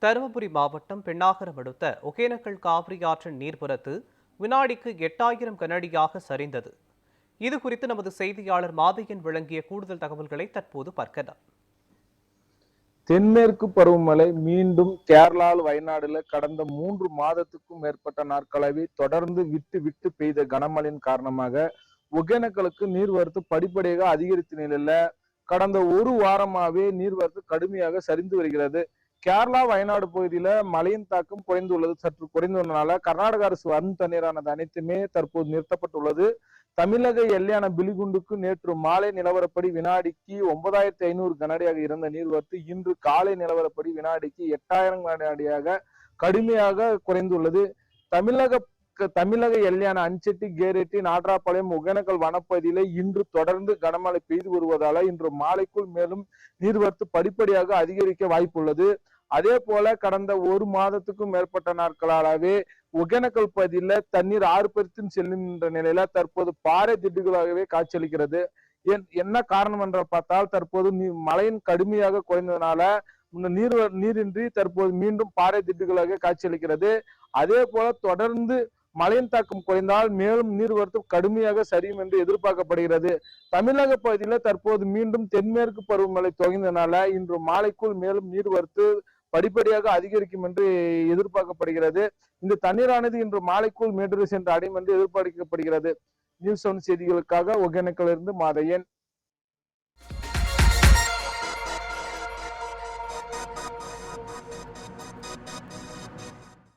தருமபுரி மாவட்டம் பெண்ணாகரம் அடுத்த ஒகேனக்கல் காவிரி ஆற்றின் நீர்வரத்து வினாடிக்கு 8000 கனஅடியாக சரிந்தது. இது குறித்து நமது செய்தியாளர் மாதையன் வழங்கிய கூடுதல் தகவல்களை தற்போது பார்க்கலாம். தென்மேற்கு பருவமழை மீண்டும் கேரளாவில் வயநாடுல கடந்த 3 மாதத்துக்கும் மேற்பட்ட நாட்களாகவே தொடர்ந்து விட்டு விட்டு பெய்த கனமழையின் காரணமாக ஒகேனக்கலுக்கு நீர்வரத்து படிப்படியாக அதிகரித்த நிலையில கடந்த ஒரு வாரமாவே நீர்வரத்து கடுமையாக சரிந்து வருகிறது. கேரளா வயநாடு பகுதியில மழையின் தாக்கம் குறைந்துள்ளது. சற்று குறைந்துள்ளனால கர்நாடக அரசு வரும் தண்ணீரானது அனைத்துமே தற்போது நிறுத்தப்பட்டுள்ளது. தமிழக எல்லையான பிலிகுண்டுக்கு நேற்று மாலை நிலவரப்படி வினாடிக்கு 9500 கனஅடியாக இருந்த நீர்வரத்து இன்று காலை நிலவரப்படி வினாடிக்கு 8000 கனஅடியாக கடுமையாக குறைந்துள்ளது. தமிழக எல்லையான அஞ்செட்டி, கேரெட்டி, நாட்ராபாளையம், ஒகேனக்கல் வனப்பகுதியில இன்று தொடர்ந்து கனமழை பெய்து வருவதால இன்று மாலைக்குள் மேலும் நீர்வரத்து படிப்படியாக அதிகரிக்க வாய்ப்புள்ளது. அதே போல கடந்த ஒரு மாதத்துக்கும் மேற்பட்ட நாட்களாகவே ஒகேனக்கல் பகுதியில தண்ணீர் ஆர்ப்பரித்து செல்லுகின்ற நிலையில தற்போது பாறை திட்டுகளாகவே காட்சியளிக்கிறது. என்ன காரணம் என்று பார்த்தால் தற்போது மழையின் கடுமையாக குறைந்ததுனால நீரின்றி தற்போது மீண்டும் பாறை திட்டுகளாக காட்சியளிக்கிறது. அதே போல தொடர்ந்து மழையின் தாக்கம் குறைந்தால் மேலும் நீர்வரத்து கடுமையாக சரியும் என்று எதிர்பார்க்கப்படுகிறது. தமிழக பகுதியில தற்போது மீண்டும் தென்மேற்கு பருவமழை துவங்கியதனால இன்று மாலைக்குள் மேலும் நீர்வரத்து படிப்படியாக அதிகரிக்கும் என்று எதிர்பார்க்கப்படுகிறது. இந்த தண்ணீரானது இன்று மாலைக்குள் மேட்டூர் சென்று அடையும் என்று எதிர்பார்க்கப்படுகிறது. நியூஸ் 7 செய்திகளுக்காக ஒகேனக்கலிருந்து மாதையன்.